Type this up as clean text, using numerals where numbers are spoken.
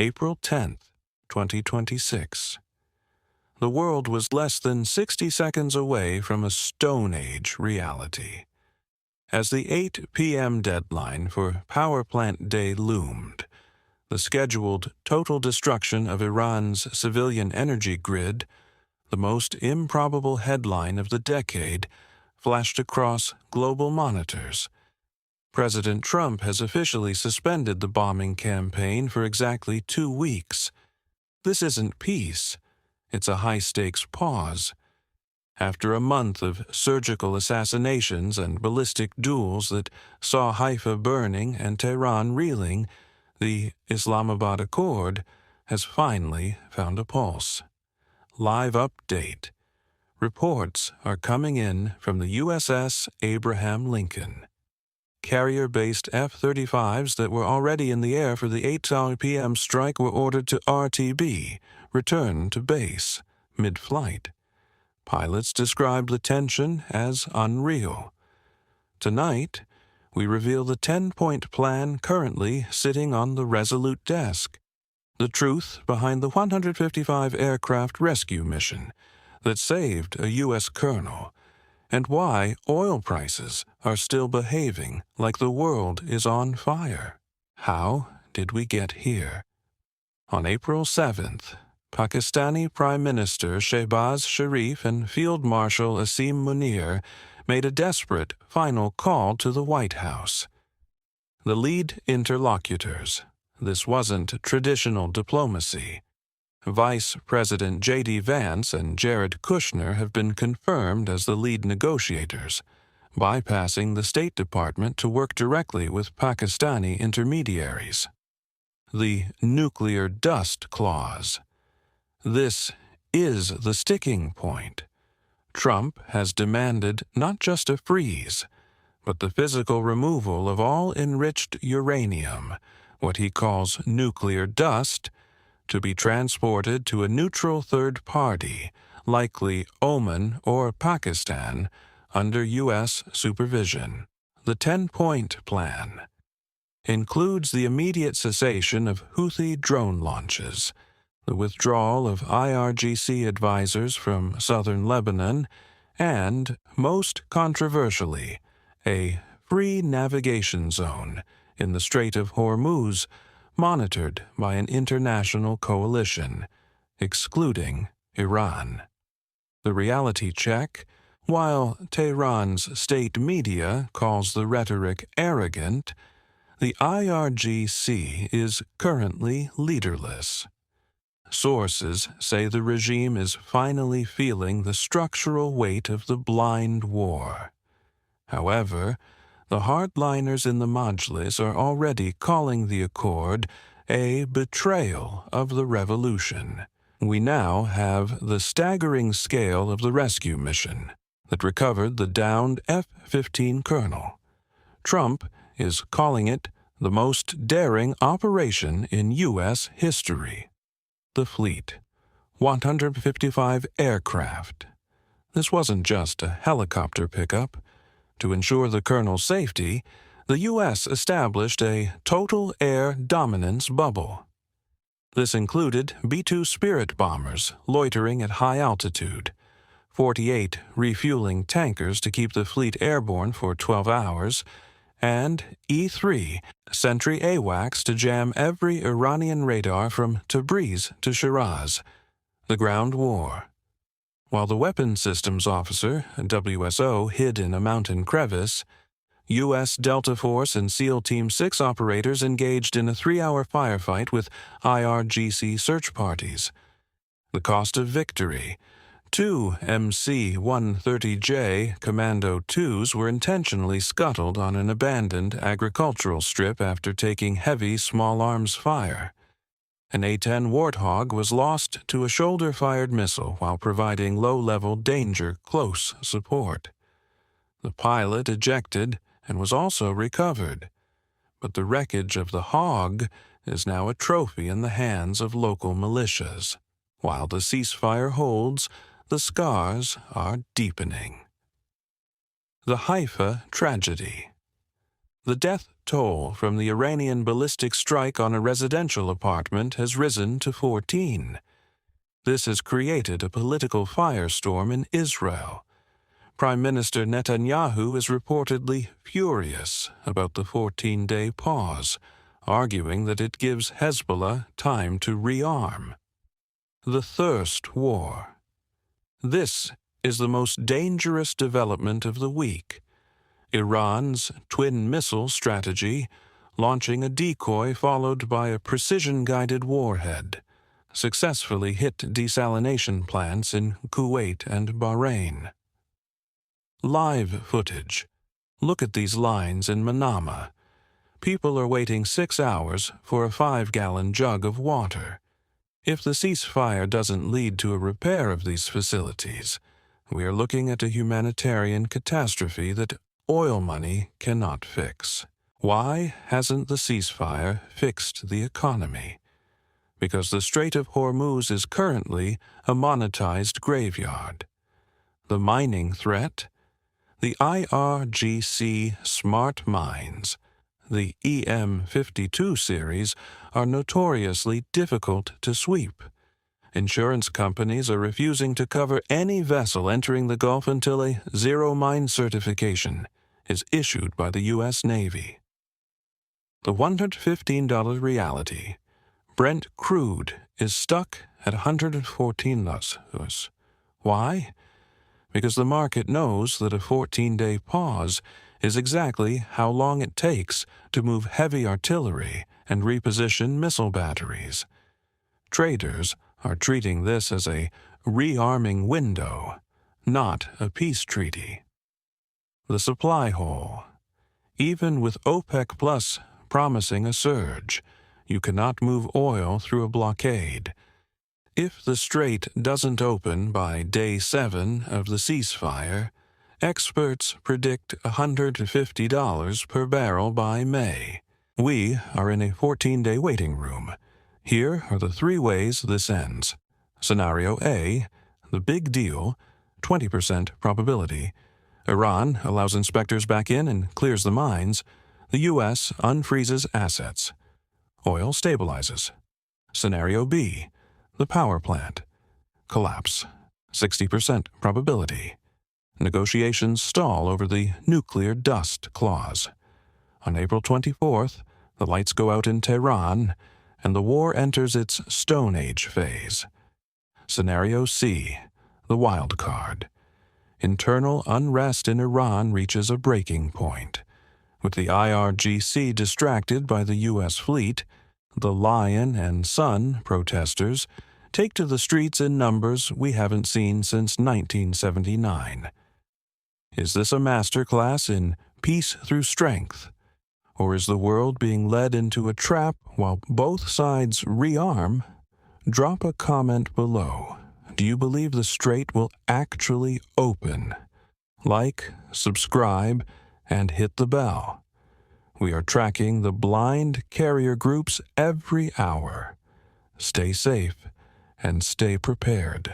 April 10th, 2026. The world was less than 60 seconds away from a Stone Age reality. As the 8 p.m. deadline for Power Plant Day loomed, the scheduled total destruction of Iran's civilian energy grid, the most improbable headline of the decade, flashed across global monitors. President Trump has officially suspended the bombing campaign for exactly 2 weeks. This isn't peace. It's a high-stakes pause. After a month of surgical assassinations and ballistic duels that saw Haifa burning and Tehran reeling, the Islamabad Accord has finally found a pulse. Live update. Reports are coming in from the USS Abraham Lincoln. Carrier-based F-35s that were already in the air for the 8 p.m. strike were ordered to RTB, return to base, mid-flight. Pilots described the tension as unreal. Tonight, we reveal the 10-point plan currently sitting on the Resolute Desk, the truth behind the 155 aircraft rescue mission that saved a U.S. colonel, and why oil prices are still behaving like the world is on fire. How did we get here? On April 7th, Pakistani Prime Minister Shehbaz Sharif and Field Marshal Asim Munir made a desperate final call to the White House. The lead interlocutors. This wasn't traditional diplomacy. Vice President J.D. Vance and Jared Kushner have been confirmed as the lead negotiators, bypassing the State Department to work directly with Pakistani intermediaries. The nuclear dust clause. This is the sticking point. Trump has demanded not just a freeze, but the physical removal of all enriched uranium, what he calls nuclear dust, to be transported to a neutral third party, likely Oman or Pakistan, under U.S. supervision. The 10-point plan includes the immediate cessation of Houthi drone launches, the withdrawal of IRGC advisors from southern Lebanon, and, most controversially, a free navigation zone in the Strait of Hormuz, monitored by an international coalition, excluding Iran. The reality check: while Tehran's state media calls the rhetoric arrogant, the IRGC is currently leaderless. Sources say the regime is finally feeling the structural weight of the blind war. However, the hardliners in the Majlis are already calling the accord a betrayal of the revolution. We now have the staggering scale of the rescue mission that recovered the downed F-15 colonel. Trump is calling it the most daring operation in U.S. history. The fleet, 155 aircraft. This wasn't just a helicopter pickup. To ensure the colonel's safety, the U.S. established a total air dominance bubble. This included B-2 Spirit bombers loitering at high altitude, 48 refueling tankers to keep the fleet airborne for 12 hours, and E-3 Sentry AWACS to jam every Iranian radar from Tabriz to Shiraz. The ground war. While the Weapons Systems Officer, WSO, hid in a mountain crevice, U.S. Delta Force and SEAL Team 6 operators engaged in a 3-hour firefight with IRGC search parties. The cost of victory: 2 MC-130J Commando 2s were intentionally scuttled on an abandoned agricultural strip after taking heavy small arms fire. An A-10 Warthog was lost to a shoulder-fired missile while providing low-level danger close support. The pilot ejected and was also recovered, but the wreckage of the Hog is now a trophy in the hands of local militias. While the ceasefire holds, the scars are deepening. The Haifa tragedy. The death toll from the Iranian ballistic strike on a residential apartment has risen to 14. This has created a political firestorm in Israel. Prime Minister Netanyahu is reportedly furious about the 14-day pause, arguing that it gives Hezbollah time to rearm. The Thirst War. This is the most dangerous development of the week. Iran's twin missile strategy, launching a decoy followed by a precision-guided warhead, successfully hit desalination plants in Kuwait and Bahrain. Live footage. Look at these lines in Manama. People are waiting 6 hours for a 5-gallon jug of water. If the ceasefire doesn't lead to a repair of these facilities, we are looking at a humanitarian catastrophe that oil money cannot fix. Why hasn't the ceasefire fixed the economy? Because the Strait of Hormuz is currently a monetized graveyard. The mining threat? The IRGC smart mines, the EM52 series, are notoriously difficult to sweep. Insurance companies are refusing to cover any vessel entering the Gulf until a zero-mine certification is issued by the U.S. Navy. The $115 reality. Brent crude is stuck at $114. Why? Because the market knows that a 14-day pause is exactly how long it takes to move heavy artillery and reposition missile batteries. Traders are treating this as a rearming window, not a peace treaty. The supply hole. Even with OPEC Plus promising a surge, you cannot move oil through a blockade. If the strait doesn't open by day 7 of the ceasefire, experts predict $150 per barrel by May. We are in a 14-day waiting room. Here are the 3 ways this ends. Scenario A, the big deal, 20% probability. Iran allows inspectors back in and clears the mines. The U.S. unfreezes assets. Oil stabilizes. Scenario B, the power plant. Collapse, 60% probability. Negotiations stall over the nuclear dust clause. On April 24th, the lights go out in Tehran, and the war enters its Stone Age phase. Scenario C, the wild card. Internal unrest in Iran reaches a breaking point. With the IRGC distracted by the U.S. fleet, the Lion and Sun protesters take to the streets in numbers we haven't seen since 1979. Is this a masterclass in peace through strength? Or is the world being led into a trap while both sides rearm? Drop a comment below. Do you believe the strait will actually open? Like, subscribe, and hit the bell. We are tracking the blind carrier groups every hour. Stay safe and stay prepared.